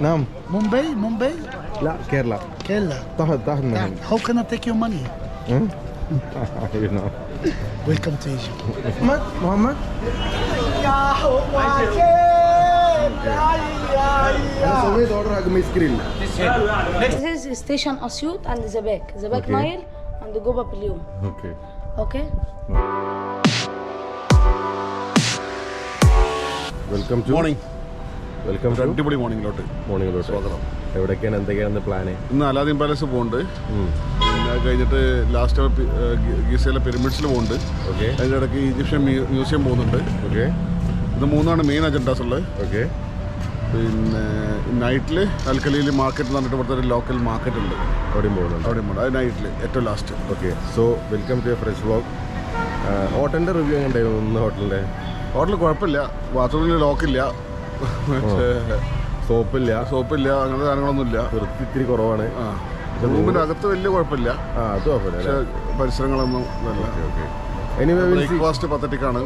نعم. Mumbai? لا كيرلا. Kerala. تحت منهم. How can I take your money? You know. Welcome to Egypt. محمد. أنا سويت order حق ميس كريل. This is station Asyut and Zabak. Zabak Okay. Nile and the Goba Pilium. Okay. Okay? Welcome to morning welcome to അടിപൊളി മോർണിംഗിലോട്ട് മോർണിംഗിലോട്ട് സ്വാഗതം. എവിടേക്കാണ് എന്തൊക്കെയാണ് plan? ഇന്ന് Aladdin palace പോകുന്നുണ്ട്, പിന്നെ അത് കഴിഞ്ഞിട്ട് ലാസ്റ്റ് ഗീസയിലെ പിരമിഡ്സിൽ പോകുന്നുണ്ട്, ഓക്കെ അതിൻ്റെ ഇടയ്ക്ക് ഈജിപ്ഷ്യൻ മ്യൂസിയം പോകുന്നുണ്ട്. ഓക്കെ ഇത് മൂന്നാണ് മെയിൻ അജണ്ടാസ് ഉള്ളത്. ഓക്കെ. പിന്നെ നൈറ്റിൽ അൽക്കലിയിൽ മാർക്കറ്റ് എന്ന് പറഞ്ഞിട്ട് ഇവിടുത്തെ ഒരു ലോക്കൽ മാർക്കറ്റ് ഉണ്ട്, അവിടെയും പോകുന്നുണ്ട്. അവിടെയും ഉണ്ട്. അത് നൈറ്റിൽ ഏറ്റവും last. Okay. So welcome to fresh vlog. ഹോട്ടലിൻ്റെ റിവ്യൂ എങ്ങനെ ഉണ്ടായിരുന്നു? ഇന്ന് ഹോട്ടലിൻ്റെ ഹോട്ടൽ കുഴപ്പമില്ല, ബാത്റൂമിൽ ലോക്കില്ല, സോപ്പില്ല, അങ്ങനത്തെ സാധനങ്ങളൊന്നുമില്ല, വൃത്തി ഇത്തിരി കുറവാണ്. റൂമിൻ്റെ അകത്ത് വലിയ കുഴപ്പമില്ല, അത് കുഴപ്പമില്ല. പക്ഷേ പരിസരങ്ങളൊന്നും ഇതല്ല. Okay okay. എനിവേ ബ്രേക്ക്ഫാസ്റ്റ് പത്തറ്റിക്കാണ്,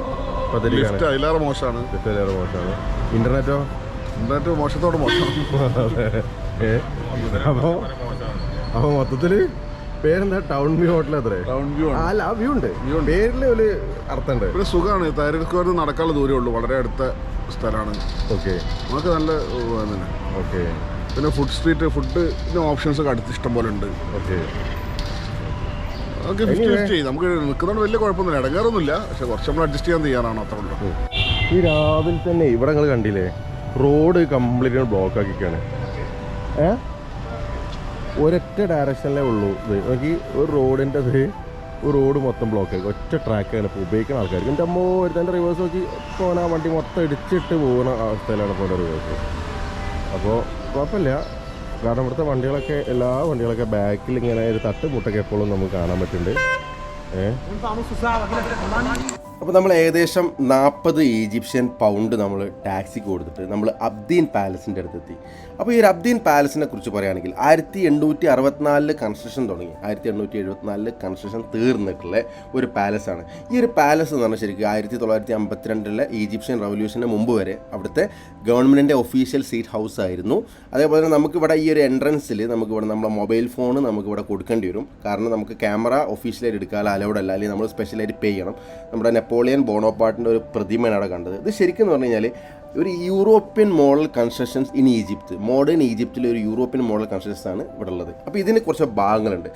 ലിഫ്റ്റ് അതിലേറെ മോശമാണ്, മോശമാണ്. ഇൻ്റർനെറ്റോ ഇന്റർനെറ്റ് മോശത്തോട് മോശം. അപ്പോൾ മൊത്തത്തിൽ പേരെന്താ? ടൗൺ വ്യൂ ഹോട്ടൽ അത്രേ. ടൗൺ വ്യൂ ആണ്. അല്ല, ആ വ്യൂ ഉണ്ട്, പേരിൽ ഒരു അർത്ഥമുണ്ട്. പിന്നെ സുഖമാണ്, തൈരസ്ക്വയറിന് നടക്കാനുള്ള ദൂരമേ ഉള്ളൂ, വളരെ അടുത്ത സ്ഥലമാണ്. ഓക്കെ നമുക്ക് നല്ല തന്നെ. ഓക്കെ. പിന്നെ ഫുഡിന് ഓപ്ഷൻസ് ഒക്കെ അടുത്ത് ഇഷ്ടം പോലെ ഉണ്ട്. ഓക്കെ. നമുക്ക് 50-50 നമുക്ക് നിൽക്കുന്നതുകൊണ്ട് വലിയ കുഴപ്പമൊന്നുമില്ല, ഇടങ്ങാറൊന്നുമില്ല, പക്ഷെ കുറച്ച് നമ്മൾ അഡ്ജസ്റ്റ് ചെയ്യാൻ തയ്യാറാണോ അത്ര ഉള്ളൂ. ഈ രാവിലെ തന്നെ ഇവിടെ നിങ്ങൾ കണ്ടില്ലേ, റോഡ് കംപ്ലീറ്റ് ബ്ലോക്ക് ആക്കിക്കാണ്. ഒരൊറ്റ ഡയറക്ഷനിലേ ഉള്ളൂ ഇത്. നോക്കി, ഒരു റോഡിൻ്റെ ഒരു റോഡ് മൊത്തം ബ്ലോക്ക് ആക്കി, ഒറ്റ ട്രാക്കാണ് ഇപ്പോൾ ഉപയോഗിക്കുന്ന ആൾക്കാർക്ക്. എൻ്റെ അമ്മോ ഒരുത്തൻ്റെ റിവേഴ്സ് നോക്കി പോകുന്ന വണ്ടി മൊത്തം ഇടിച്ചിട്ട് പോകുന്ന അവസ്ഥയിലാണ് ഇപ്പോൾ റിവേഴ്സ്. അപ്പോൾ കുഴപ്പമില്ല, കാരണം ഇവിടുത്തെ വണ്ടികളൊക്കെ എല്ലാ വണ്ടികളൊക്കെ ബാക്കിൽ ഇങ്ങനെ ഒരു തട്ടുമുട്ടൊക്കെ എപ്പോഴും നമുക്ക് കാണാൻ പറ്റുന്നുണ്ട്. അപ്പോൾ നമ്മൾ ഏകദേശം 40 ഈജിപ്ഷ്യൻ പൗണ്ട് നമ്മൾ ടാക്സിക്ക് കൊടുത്തിട്ട് നമ്മൾ അബ്ദീൻ പാലസിൻ്റെ അടുത്തെത്തി. അപ്പോൾ ഈ ഒരു അബ്ദീൻ പാലസിനെ കുറിച്ച് പറയുകയാണെങ്കിൽ 1864 കൺസ്ട്രക്ഷൻ തുടങ്ങി, 1874 കൺസ്ട്രക്ഷൻ തീർന്നിട്ടുള്ള ഒരു പാലസാണ്. ഈ ഒരു പാലസ് എന്ന് പറഞ്ഞാൽ ശരിക്കും 1952 ഈജിപ്ഷ്യൻ റവല്യൂഷന് മുമ്പ് വരെ അവിടുത്തെ ഗവൺമെൻറ്റിൻ്റെ ഒഫീഷ്യൽ സീറ്റ് ഹൗസ് ആയിരുന്നു. അതേപോലെ തന്നെ നമുക്കിവിടെ ഈ ഒരു എൻട്രൻസിൽ നമുക്കിവിടെ നമ്മുടെ മൊബൈൽ ഫോൺ നമുക്കിവിടെ കൊടുക്കേണ്ടി വരും, കാരണം നമുക്ക് ക്യാമറ ഒഫീഷ്യലായിട്ട് എടുക്കാൻ അലൗഡ് അല്ല, അല്ലെങ്കിൽ നമ്മൾ സ്പെഷ്യലായിട്ട് പേ ചെയ്യണം. നമ്മുടെ നെപ്പോളിയൻ ബോണോപ്പാർട്ടിൻ്റെ ഒരു പ്രതിമയാണ് അവിടെ കണ്ടത്. ഇത് ശരിക്കും എന്ന് പറഞ്ഞു കഴിഞ്ഞാൽ ഒരു European model constructions in Egypt, modern ഈജിപ്തിലെ ഒരു യൂറോപ്യൻ മോഡൽ കൺസ്ട്രക്ഷൻസ് ആണ് ഇവിടെ ഉള്ളത്. അപ്പോൾ ഇതിന് കുറച്ച് ഭാഗങ്ങളുണ്ട്.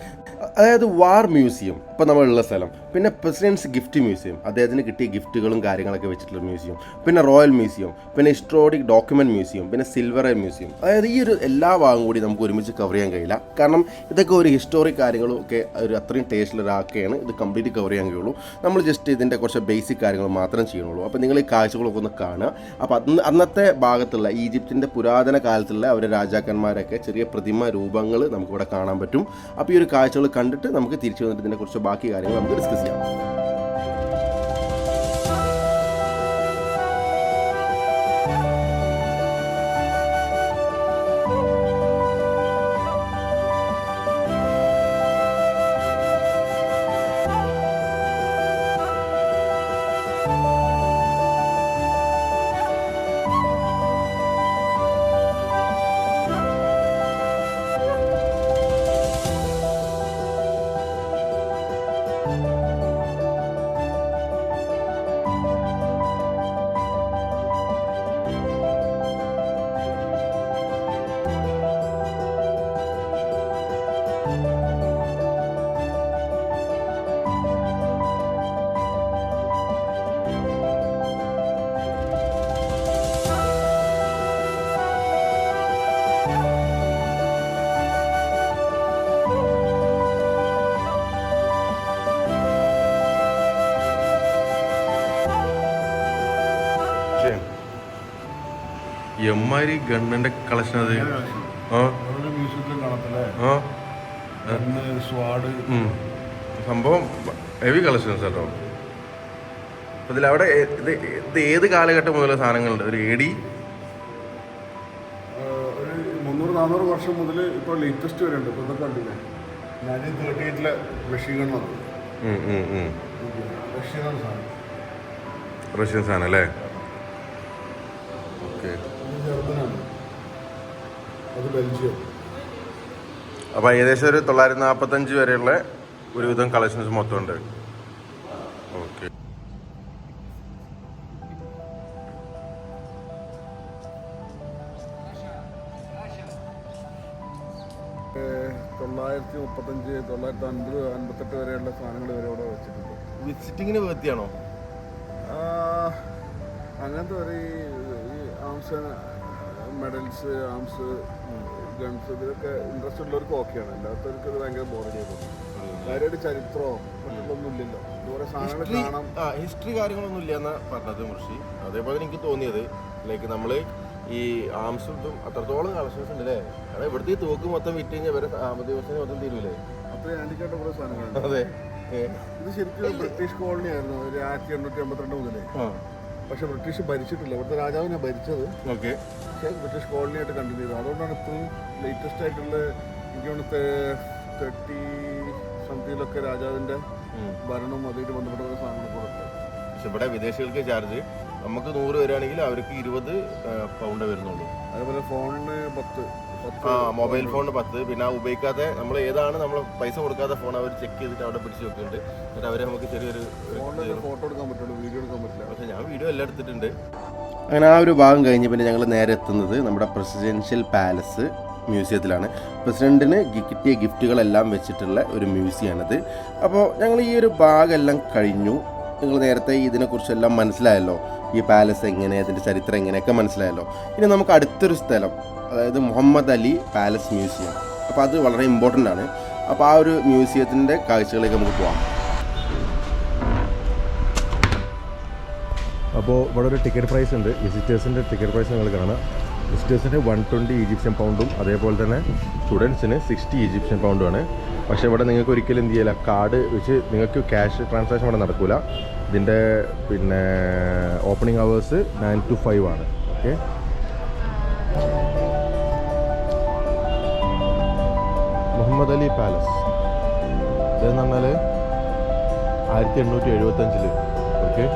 അതായത് വാർ മ്യൂസിയം ഇപ്പോൾ നമ്മളുള്ള സ്ഥലം, പിന്നെ പ്രസിഡൻസ് ഗിഫ്റ്റ് മ്യൂസിയം, അദ്ദേഹത്തിന് കിട്ടിയ ഗിഫ്റ്റുകളും കാര്യങ്ങളൊക്കെ വെച്ചിട്ടുള്ള മ്യൂസിയം, പിന്നെ റോയൽ മ്യൂസിയം, പിന്നെ ഹിസ്റ്റോറിക് ഡോക്യുമെൻറ്റ് മ്യൂസിയം, പിന്നെ സിൽവർ മ്യൂസിയം. അതായത് ഈ ഒരു എല്ലാ ഭാഗം കൂടി നമുക്ക് ഒരുമിച്ച് കവർ ചെയ്യാൻ കഴിയില്ല, കാരണം ഇതൊക്കെ ഒരു ഹിസ്റ്റോറിക് കാര്യങ്ങളും ഒക്കെ ഒരു അത്രയും ടേസ്റ്റിലൊരാക്കെയാണ് ഇത് കംപ്ലീറ്റ് കവർ ചെയ്യാൻ കഴിയുള്ളൂ. നമ്മൾ ജസ്റ്റ് ഇതിൻ്റെ കുറച്ച് ബേസിക് കാര്യങ്ങൾ മാത്രം ചെയ്യുള്ളൂ. അപ്പോൾ നിങ്ങൾ ഈ കാഴ്ചകളൊക്കെ ഒന്ന് കാണുക. അപ്പോൾ അന്നത്തെ ഭാഗത്തുള്ള ഈജിപ്തിൻ്റെ പുരാതന കാലത്തുള്ള അവരുടെ രാജാക്കന്മാരൊക്കെ ചെറിയ പ്രതിമ രൂപങ്ങൾ നമുക്കിവിടെ കാണാൻ പറ്റും. അപ്പോൾ ഈ ഒരു കാഴ്ചകൾ കണ്ടിട്ട് നമുക്ക് തിരിച്ചു വന്നിട്ട് ഇതിനെക്കുറിച്ച് ബാക്കി കാര്യങ്ങൾ നമുക്ക് ഡിസ്കസ് ചെയ്യാം. എമ്മാരി ഗണ്ണിന്റെ കളക്ഷൻ അത് സംഭവം ഹെവി കളക്ഷൻസ് കേട്ടോ. അപ്പൊ ഇതിലവിടെ ഇത് ഏത് കാലഘട്ടം മുതലുള്ള സാധനങ്ങളുണ്ട്? ഒരു AD 300-400 വർഷം മുതൽ ഇപ്പോൾ ലേറ്റസ്റ്റ് വരെ ഉണ്ട്. ഇപ്പോൾ ഇതൊക്കെ കണ്ടില്ലേ, 1938 മെഷീൻ ഗൺ വന്നത്, റഷ്യൻ സാധനം അല്ലേ? ഓക്കെ. അത് ബെൽജിയം. അപ്പോൾ ഏകദേശം ഒരു 945 വരെയുള്ള ഒരുവിധം കളക്ഷൻസ് മൊത്തം ഉണ്ട്. ഓക്കെ. തൊള്ളായിരത്തി 958 വരെയുള്ള സാധനങ്ങൾ വരെ ഇവിടെ വെച്ചിട്ടുണ്ട്. വിസിറ്റിങ്ങിന് വൃത്തിയാണോ? അങ്ങനത്തെ ഒരു ഈ ആംസ് മെഡൽസ്, ആംസ്, ഗൺസ് ഇതൊക്കെ ഇൻട്രസ്റ്റ് ഉള്ളവർക്ക് ഓക്കെയാണ്. അല്ലാത്തവർക്ക് ഇത് ഭയങ്കര ബോറടി ആയിരുന്നു. കാര്യമായിട്ട് ചരിത്രമോ മറ്റുള്ളൊന്നും ഇല്ലല്ലോ. ഇതുപോലെ സാധനങ്ങൾ കാണാം. ഹിസ്റ്ററി കാര്യങ്ങളൊന്നും ഇല്ല എന്നാ പറഞ്ഞത് മുർഷി. അതേപോലെ എനിക്ക് തോന്നിയത് ലൈക്ക് നമ്മൾ ഈ ആംസും ഇതും അത്രത്തോളം കളക്ഷൻസ് ഉണ്ട് അല്ലേ? അതായത് ഇവിടുത്തെ ഈ തോക്ക് മൊത്തം വിറ്റ് കഴിഞ്ഞാൽ വരെ ദിവസം മൊത്തം തീരൂലേ? അത്രയും ആൻറ്റിക്കായിട്ട് കുറേ സാധനങ്ങളുണ്ട്. അതെ. ഇത് ശരിക്കും ബ്രിട്ടീഷ് കോളനി ആയിരുന്നു 1852 മുതലേ. പക്ഷെ ബ്രിട്ടീഷ് ഭരിച്ചിട്ടില്ല. ഇവിടുത്തെ രാജാവിനെ ഭരിച്ചത്. ഓക്കെ. പക്ഷേ ബ്രിട്ടീഷ് കോളനി ആയിട്ട് കണ്ടിന്യൂ ചെയ്തത്. അതുകൊണ്ടാണ് ഇത്രയും ലേറ്റസ്റ്റ് ആയിട്ടുള്ള എനിക്ക് തോന്നുന്നത് 30 സംതിങ്ങിലൊക്കെ രാജാവിൻ്റെ ഭരണം അതുമായിട്ട് ബന്ധപ്പെട്ട സാധനങ്ങൾ കൊടുത്തത്. പക്ഷെ ഇവിടെ വിദേശികൾക്ക് ചാർജ് നമുക്ക് 100 വരികയാണെങ്കിൽ അവർക്ക് 20 പൗണ്ട് വരുന്നുള്ളൂ. അതേപോലെ ഫോണിന് 10. മൊബൈൽ ഫോണിന് 10. പിന്നെ ഉപയോഗിക്കാതെ നമ്മൾ ഏതാണ് നമ്മൾ പൈസ കൊടുക്കാത്ത ഫോൺ അവർ ചെക്ക് ചെയ്തിട്ട് അവിടെ പിടിച്ച് വെക്കുന്നുണ്ട്. എന്നിട്ട് അവർ നമുക്ക് ചെറിയൊരു ഫോട്ടോ എടുക്കാൻ പറ്റുള്ളൂ, വീഡിയോ എടുക്കാൻ പറ്റില്ല. പക്ഷെ ഞാൻ വീഡിയോ എല്ലാം എടുത്തിട്ടുണ്ട്. അങ്ങനെ ആ ഒരു ഭാഗം കഴിഞ്ഞ് പിന്നെ ഞങ്ങൾ നേരെ എത്തുന്നത് നമ്മുടെ പ്രസിഡൻഷ്യൽ പാലസ് മ്യൂസിയത്തിലാണ്. പ്രസിഡന്റിന് കിട്ടിയ ഗിഫ്റ്റുകളെല്ലാം വെച്ചിട്ടുള്ള ഒരു മ്യൂസിയമാണിത്. അപ്പോൾ ഞങ്ങൾ ഈ ഒരു ഭാഗമെല്ലാം കഴിഞ്ഞു. നിങ്ങൾ നേരത്തെ ഇതിനെക്കുറിച്ചെല്ലാം മനസ്സിലായല്ലോ, ഈ പാലസ് എങ്ങനെ, അതിൻ്റെ ചരിത്രം എങ്ങനെയൊക്കെ മനസ്സിലായല്ലോ. ഇനി നമുക്ക് അടുത്തൊരു സ്ഥലം, അതായത് മുഹമ്മദ് അലി പാലസ് മ്യൂസിയം. അപ്പോൾ അത് വളരെ ഇമ്പോർട്ടൻ്റ് ആണ്. അപ്പോൾ ആ ഒരു മ്യൂസിയത്തിൻ്റെ കാഴ്ചകളിലേക്ക് നമുക്ക് പോകാം. അപ്പോൾ ഇവിടെ ഒരു ടിക്കറ്റ് പ്രൈസ് ഉണ്ട്. വിസിറ്റേഴ്സിൻ്റെ ടിക്കറ്റ് പ്രൈസ് നിങ്ങൾ കാണാം. വിസിറ്റേഴ്സിന് 120 ഈജിപ്ഷ്യൻ പൗണ്ടും അതേപോലെ തന്നെ സ്റ്റുഡൻസിന് 60 ഈജിപ്ഷ്യൻ പൗണ്ടുമാണ്. പക്ഷേ ഇവിടെ നിങ്ങൾക്ക് ഒരിക്കലും എന്ത് ചെയ്യില്ല, കാർഡ് വെച്ച് നിങ്ങൾക്ക് ക്യാഷ് ട്രാൻസാക്ഷൻ ഇവിടെ നടക്കില്ല. ഇതിൻ്റെ പിന്നെ ഓപ്പണിംഗ് അവേഴ്സ് 9 to 5 ആണ്. ഓക്കെ. മുഹമ്മദ് അലി പാലസ് ഇതെന്ന് പറഞ്ഞാൽ 1875. ഓക്കെ.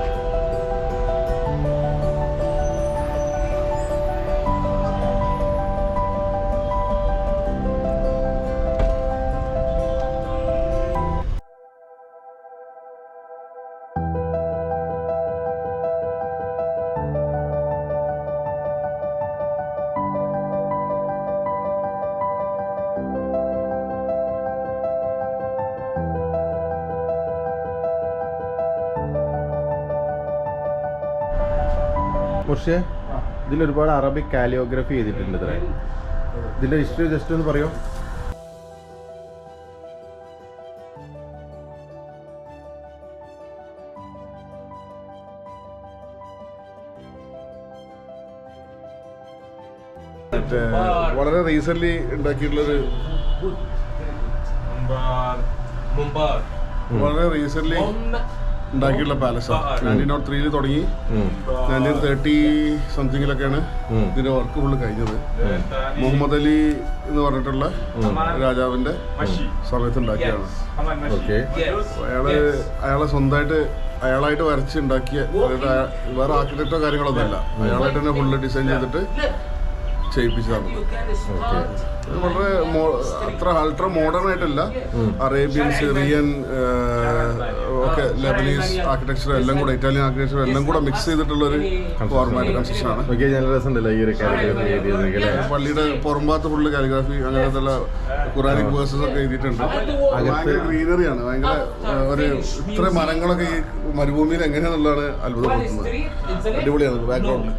പക്ഷേ ഇതിലൊരുപാട് അറബിക് കാലിയോഗ്രഫി ചെയ്തിട്ടുണ്ട്. ഇത്ര ഇതിൻ്റെ ഹിസ്റ്ററി ജസ്റ്റ് ഒന്ന് പറയോ? വളരെ റീസെന്റ് ഉണ്ടാക്കിയിട്ടുള്ളൊരു വളരെ റീസെന്റ് ഉണ്ടാക്കിയിട്ടുള്ള പാലസാണ്. 1903 തുടങ്ങി 1930 സംതിങ്ങിലൊക്കെയാണ് ഇതിന്റെ വർക്ക് ഫുള്ള് കഴിഞ്ഞത്. മുഹമ്മദ് അലി എന്ന് പറഞ്ഞിട്ടുള്ള രാജാവിന്റെ സമയത്ത് ഉണ്ടാക്കിയതാണ്. അയാളെ സ്വന്തമായിട്ട് അയാളായിട്ട് വരച്ചുണ്ടാക്കിയ, അതായത് വേറെ ആർക്കിടെക്റ്റോ കാര്യങ്ങളൊന്നുമല്ല, അയാളായിട്ട് തന്നെ ഫുള്ള് ഡിസൈൻ ചെയ്തിട്ട് ചെയ്യിപ്പിച്ചതാണ്. വളരെ അത്ര അൾട്രാ മോഡേൺ ആയിട്ടല്ല, അറേബ്യൻ, സിറിയൻ ഒക്കെ ലെബനീസ് ആർക്കിടെക്ചർ എല്ലാം കൂടെ, ഇറ്റാലിയൻ ആർക്കിടെക്ചർ എല്ലാം കൂടെ മിക്സ് ചെയ്തിട്ടുള്ള ഒരു ഫോർമാറ്റ് കൺസ്ട്രക്ഷൻ ആണ്. പള്ളിയുടെ പുറംഭാഗത്ത് ഫുള്ള് കാലിഗ്രാഫി അങ്ങനത്തെ ഖുറാനിക് വേഴ്സസ് ഒക്കെ എഴുതിയിട്ടുണ്ട്. ഭയങ്കര ഗ്രീനറിയാണ്, ഭയങ്കര ഒരു ഇത്ര മരങ്ങളൊക്കെ ഈ മരുഭൂമിയിൽ എങ്ങനെയാണെന്നുള്ളതാണ് അത്ഭുതപ്പെടുത്തുന്നത്. അടിപൊളിയാണ് ബാക്ക്ഗ്രൗണ്ട്.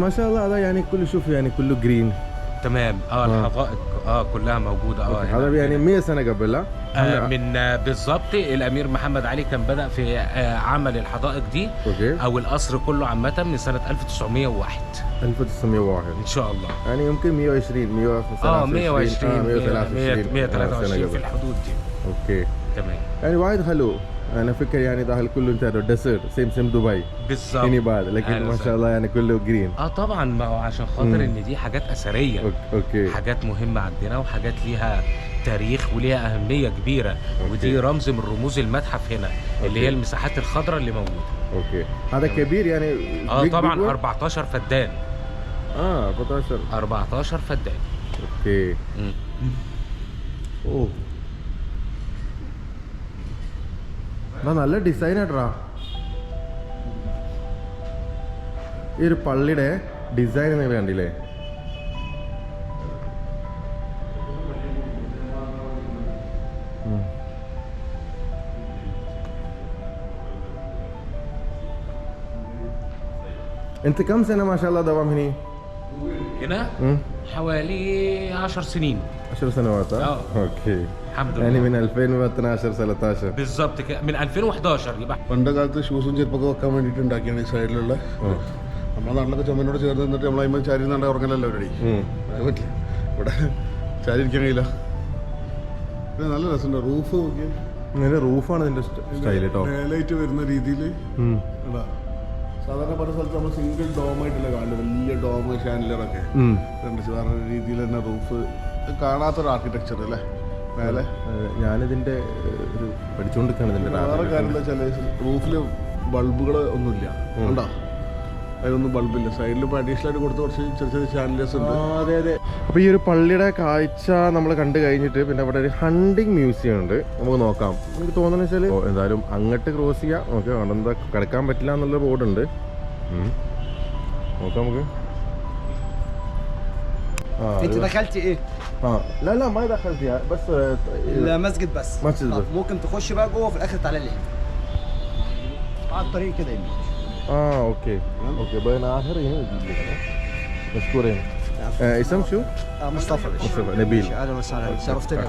ما شاء الله هذا يعني كله شوف يعني كله جرين. تمام. الحدائق كلها موجوده. هذا يعني 100 سنه قبل لا من بالضبط الامير محمد علي كان بدا في عمل الحدائق دي. او القصر كله عامه من سنه 1901. 1901 ان شاء الله. يعني يمكن 120 123 في الحدود دي. اوكي تمام. يعني وايد حلو. انا فكر يعني ده كله انت ديسيرت سيم دبي بالظبط هنا بعد، لكن ما شاء الله يعني كله جرين. طبعا، ما هو عشان خاطر ان دي حاجات اثريه. اوكي. حاجات مهمه عندنا وحاجات ليها تاريخ وليها اهميه كبيره. ودي رمز من رموز المتحف هنا اللي هي المساحات الخضراء اللي موجوده. اوكي هذا كبير يعني طبعا 14 فدان 14 14 فدان. اوكي ഓ നല്ല ഡിസൈൻ ആയിട്ടാ ഈ ഒരു പള്ളിയുടെ ഡിസൈൻ നിങ്ങൾ കണ്ടില്ലേ? انت كم سنه ما شاء الله دوام هنا؟ هنا حوالي 10 سنين 10 سنوات اوكي الحمد لله. يعني من 2012 13 بالظبط كده من 2011 يبقى പണ്ട് കാലത്ത് ഷൂസും ചെരുപ്പൊക്കെ വെക്കാൻ വേണ്ടിയിട്ട് ഉണ്ടാക്കിയാണ് ഈ സൈഡിലുള്ള. നമ്മുടെ നാട്ടിലൊക്കെ ചുമനോട് ചേർന്ന് നിന്നിട്ട് നമ്മൾ അതിന്മേൽ ചാരി നിന്നാണ്ട് ഉറങ്ങലല്ലോ അവരുടെ അത് പറ്റില്ല. ഇവിടെ ചാരി ഇരിക്കാൻ കഴിയില്ല. ഇത് നല്ല രസമുണ്ട്. റൂഫ് നോക്കിയാൽ ഇതിന്റെ റൂഫാണ് ഇതിന്റെ സ്റ്റൈൽ കേട്ടോ. മേലായിട്ട് വരുന്ന രീതിയിൽ സാധാരണ പല സ്ഥലത്ത് നമ്മൾ സിംഗിൾ ഡോമായിട്ടല്ല കാണുന്നത്. വലിയ ഡോം ഷാൻഡിലറൊക്കെ വേറെ രീതിയിൽ തന്നെ റൂഫ് കാണാത്തൊരു ആർക്കിടെക്ചർ അല്ലേ മേലെ. ഞാനിതിന്റെ ഒരു പഠിച്ചുകൊണ്ടിരിക്കുകയാണ് ഇതിന്റെ വേറെ കാര്യം എന്താ വെച്ചാൽ റൂഫിൽ ബൾബുകൾ ഒന്നുമില്ല. ഉണ്ടോ? അതിലൊന്നും ബൾബില്ല. സൈഡിൽ ഇപ്പോൾ അഡീഷണൽ ആയിട്ട് കൊടുത്ത് കുറച്ച് ചെറിയ ചെറിയ ചാനലേഴ്സ് ഉണ്ട്. അതെ അതെ. അപ്പോൾ ഈ ഒരു പള്ളിയുടെ കാഴ്ച നമ്മൾ കണ്ടു കഴിഞ്ഞിട്ട് പിന്നെ അവിടെ ഒരു ഹണ്ടിങ് മ്യൂസിയം ഉണ്ട്. നമുക്ക് നോക്കാം. എനിക്ക് തോന്നുന്നത് വെച്ചാൽ എന്തായാലും അങ്ങോട്ട് ക്രോസ് ചെയ്യാം. നമുക്ക് അവിടെ എന്താ കിടക്കാൻ പറ്റില്ല എന്നുള്ള ബോർഡുണ്ട്. നോക്കാം നമുക്ക്. انت دخلتي ايه؟ لا لا ما دخلت فيها بس المسجد بس. مسجد بس. ممكن تخش بقى جوه في الاخر تعالى لي على الطريق كده يمين. اوكي اوكي بين اخر هنا مشكورين. اسم شو؟ مصطفى مصطفى نبيل. اهلا وسهلا شرفتنا.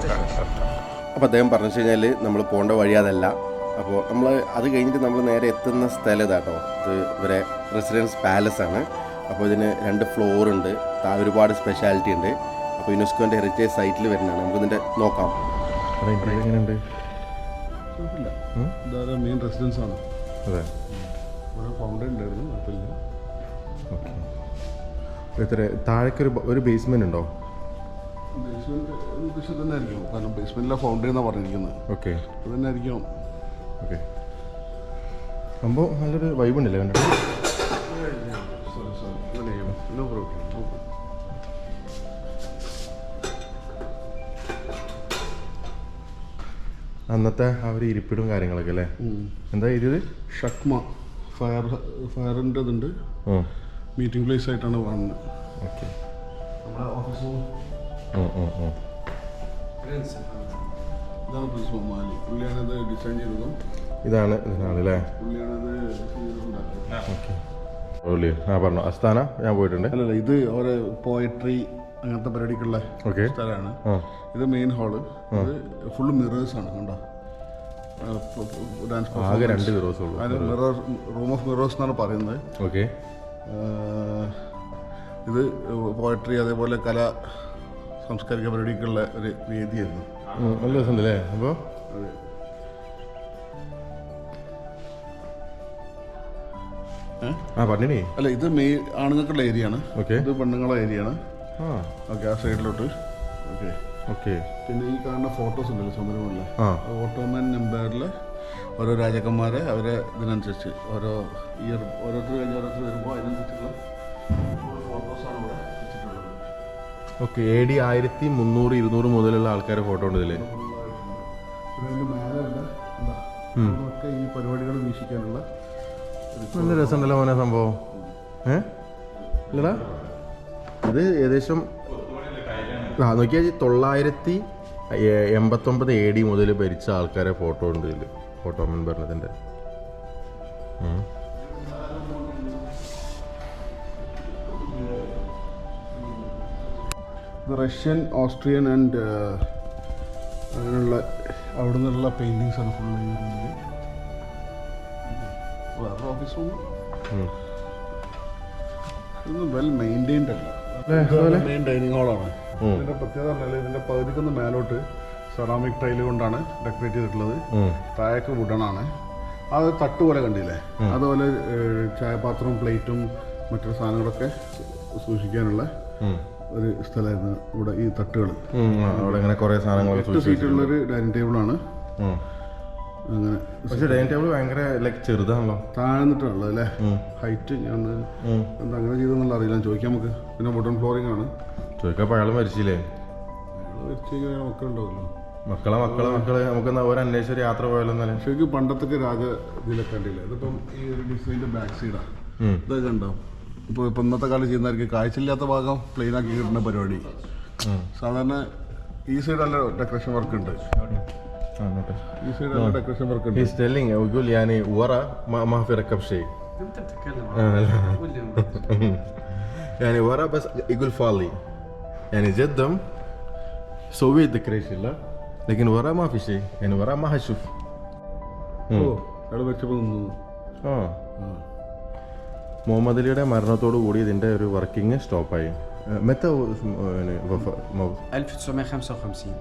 അപ്പോൾ അദ്ദേഹം പറഞ്ഞു വെച്ച് കഴിഞ്ഞാൽ നമ്മൾ പോകേണ്ട വഴി അതല്ല. അപ്പോൾ നമ്മൾ അത് കഴിഞ്ഞിട്ട് നമ്മൾ നേരെ എത്തുന്ന സ്ഥലം ഇതാട്ടോ. ഇത് ഇവരെ റെസിഡൻസ് പാലസ് ആണ്. അപ്പോൾ ഇതിന് 2 ഫ്ലോർ ഉണ്ട്. ഒരുപാട് സ്പെഷ്യാലിറ്റി ഉണ്ട്. അപ്പോൾ യുനെസ്കോൻ്റെ ഹെറിറ്റേജ് സൈറ്റിൽ വരുന്നതാണ്. നമുക്കിതിൻ്റെ നോക്കാം. എങ്ങനെയുണ്ട്? കുഴപ്പമില്ല. ഇതാ മെയിൻ റെസിഡൻസ് ആണ്. അതെ. ഇവിടെ ഫൗണ്ടൻ ഉണ്ടായിരുന്നു. കുഴപ്പമില്ല. ഓക്കെ. എത്ര താഴേക്കൊരു ഒരു ബേസ്മെന്റ് ഉണ്ടോ? ബേസ്മെന്റ് ഉദ്ദേശം തന്നെ ആയിരിക്കും. കാരണം ബേസ്മെന്റിലെ ഫൗണ്ടൻ എന്നാണ് പറഞ്ഞിരിക്കുന്നത്. ഓക്കെ. അത് തന്നെ ആയിരിക്കും. ഓക്കെ. സംഭവം നല്ലൊരു വൈബ് ഉണ്ടല്ലേ കണ്ടോ? No problem. അന്നത്തെ ആ ഒരു ഇരിപ്പിടും കാര്യങ്ങളൊക്കെ അല്ലേ? എന്താ ഇത്? ഷക്മ ഫയറിൻ്റെ ഇതുണ്ട്. മീറ്റിംഗ് പ്ലേസ് ആയിട്ടാണ് കാണുന്നത്. ഓക്കെ. നമ്മുടെ ഓഫീസും ഇതാണ് പ്രിൻസിപ്പൽ മാലി. പുള്ളിയാണ് ഇത് ഡിസൈൻ ചെയ്തതും. ഇതാണ് ഇതിനാണല്ലേ? പുള്ളിയാണ് ഇത് ചെയ്തിട്ടുണ്ടാക്കിയത്. ഓക്കെ. പറഞ്ഞു അസ്ഥാന ഞാൻ പോയിട്ടുണ്ട്. അല്ലല്ല, ഇത് ഓരോ പോയട്രി അങ്ങനത്തെ പരിപാടിക്കുള്ള ഓക്കെ സ്ഥലമാണ്. ഇത് മെയിൻ ഹാള്. ഇത് ഫുള്ള് മിറേഴ്സ് ആണ്. കണ്ടോ? ആകെ 2 മിറേഴ്സ് ഉള്ളൂ. അത് മിറർ റൂം ഓഫ് മിറേഴ്സ് എന്നാണ് പറയുന്നത്. ഓക്കെ. ഇത് പോയട്രി അതേപോലെ സാംസ്കാരിക പരിപാടിക്കുള്ള ഒരു വേദിയായിരുന്നു. നല്ല രസമുണ്ടല്ലേ? അപ്പോൾ പറഞ്ഞേ. അല്ല, ഇത് ആണുങ്ങൾക്കുള്ള ഏരിയ ആണ്. ഇത് പെണ്ണുങ്ങളുടെ ഏരിയ ആണ്. ഓക്കെ. ആ സൈഡിലോട്ട്. Okay okay. പിന്നെ ഈ കാണുന്ന ഫോട്ടോസ് ഉണ്ടല്ലോ ചുമരുകളിലെ, ഓട്ടോമൻ എംപയറിലെ ഓരോ രാജാക്കന്മാരെ അവരെ ഇതിനനുസരിച്ച് ഓരോ ഇയർ ഓരോരുത്തർ കഴിഞ്ഞ് ഓരോരുത്തർ വരുമ്പോൾ അതിനനുസരിച്ചുള്ള ഫോട്ടോസാണ് ഇവിടെ വെച്ചിട്ടുള്ളത്. ഓക്കെ. AD 1300 200 മുതലുള്ള ആൾക്കാരെ ഫോട്ടോ ഉണ്ട് ഇതില്. ഇതിൻ്റെ മേലെ ഒക്കെ ഈ പരിപാടികൾ വീക്ഷിക്കാനുള്ള നല്ല രസമുണ്ടല്ലോ മോനെ സംഭവം. ഇല്ലടാ ഇത് ഏകദേശം നോക്കിയാൽ 989 AD മുതൽ ഭരിച്ച ആൾക്കാരെ ഫോട്ടോ ഉണ്ട് ഇതിൽ. ഓട്ടോമൻ ഭരണത്തിൻ്റെ. റഷ്യൻ, ഓസ്ട്രിയൻ ആൻഡ് അങ്ങനെയുള്ള അവിടെ നിന്നുള്ള പെയിൻറ്റിങ്സ് ആണ് ഫുൾ ഈ റൂമിൽ. വേറെ ഓഫീസും ഇതൊന്നും വെൽ മെയിൻറ്റൈൻഡ് അല്ല. മെയിൻ ഡൈനിങ് ഹാളാണ്. ഇതിൻ്റെ പ്രത്യേകത പറഞ്ഞാൽ ഇതിൻ്റെ പകുതിക്കൊന്ന് മേലോട്ട് സെറാമിക് ടൈല് കൊണ്ടാണ് ഡെക്കറേറ്റ് ചെയ്തിട്ടുള്ളത്. താഴേക്ക് വുഡനാണ്. അത് തട്ട് പോലെ കണ്ടില്ലേ? അതുപോലെ ചായപാത്രവും പ്ലേറ്റും മറ്റൊരു സാധനങ്ങളൊക്കെ സൂക്ഷിക്കാനുള്ള ഒരു സ്ഥലമായിരുന്നു ഇവിടെ. ഈ തട്ടുകൾ 8 സീറ്റുള്ളൊരു ഡൈനിങ് ടേബിളാണ്. അങ്ങനെ പക്ഷെ ഡൈനിങ് ടേബിൾ ഭയങ്കര ലൈക്ക് ചെറുതാണല്ലോ. താഴ്ന്നിട്ടുള്ളത് അല്ലേ ഹൈറ്റ്. ഞാൻ എന്താ അങ്ങനെ ചെയ്തെന്നുള്ള അറിയില്ല, ചോദിക്കാം നമുക്ക്. പിന്നെ വുഡൻ ഫ്ലോറിംഗ് ആണ്. ചോദിക്കാൻ അയാൾ മരിച്ചില്ലേ? മക്കളുണ്ടാവുമല്ലോ. മക്കളെ നമുക്ക് ഒരു അന്വേഷിച്ച യാത്ര പോയാലെന്നാലും. ശരിക്കും പണ്ടത്തൊക്കെ രാജ ഇതിലൊക്കെ കണ്ടില്ലേ? ഇതിപ്പം ഈ ഒരു ഡിസൈനിന്റെ ബാക്ക് സൈഡാണ്. ഇതൊക്കെ ഉണ്ടാവും. ഇപ്പോൾ ഇന്നത്തെ കാലം ചെയ്യുന്നതായിരിക്കും കാഴ്ചയില്ലാത്ത ഭാഗം പ്ലെയിൻ ആക്കി കിട്ടുന്ന പരിപാടി. സാധാരണ ഈ സൈഡ് നല്ല ഡെക്കറേഷൻ വർക്ക് ഉണ്ട്. ഈ സൈഡ് നല്ല ഡെക്കറേഷൻ വർക്ക് ഉണ്ട്. He's telling يقول يعني ورا ما في ركب شيء. انت بتتكلم يعني ورا بس يقول فاضي. يعني جدهم سوي ديكوريشن لا لكن ورا ما في شيء. يعني ورا ما هشوف. അവിടെ വെച്ചപ്പോൾ നിന്നു. മുഹമ്മദ് അലിയുടെ മരണത്തോടു കൂടി ഇതിന്റെ ഒരു വർക്കിംഗ് സ്റ്റോപ്പായി. متى 1955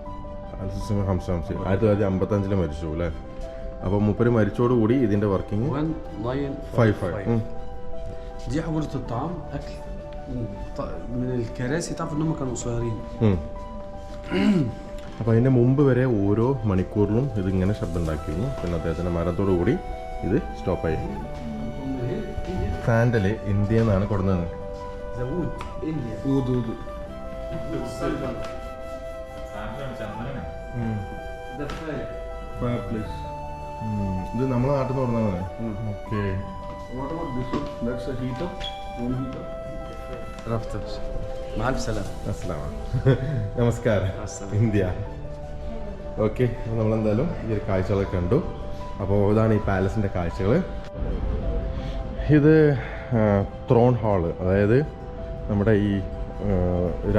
1955 മരിച്ചു അല്ലേ? അപ്പോൾ മൂപ്പര് മരിച്ചോടുകൂടി ഇതിന്റെ വർക്കിംഗ് 55. دي حجرة الطعام أكل من الكراسي. تعرف إنهم كانوا قصيرين. അപ്പോൾ അതിന്റെ മുമ്പ് വരെ ഓരോ മണിക്കൂറിലും ഇതിങ്ങനെ ശബ്ദം ഉണ്ടാക്കിയിരുന്നു. പിന്നെ അദ്ദേഹത്തിന്റെ മരണത്തോടു കൂടി ഇത് സ്റ്റോപ്പായി. സാൻഡല് ഇന്ത്യയിൽ നിന്നാണ് കൊടുക്കുന്നത്. زود إنديا. ഊത് ده فارق. Fire place. ഇത് നമ്മളെ നാട്ടിൽ നിന്ന് കൊടുക്കുന്നതാണ്. Okay. What about this one? That's a heater. Room heater. رفتش. مع ألف سلامة. അസ്സലാമു നമസ്കാരം. ഇന്ത്യ. ഓക്കെ, നമ്മളെന്തായാലും ഈ ഒരു കാഴ്ചകളൊക്കെ കണ്ടു. അപ്പോൾ ഇതാണ് ഈ പാലസിൻ്റെ കാഴ്ചകൾ. ഇത് ത്രോൺ ഹാള്, അതായത് നമ്മുടെ ഈ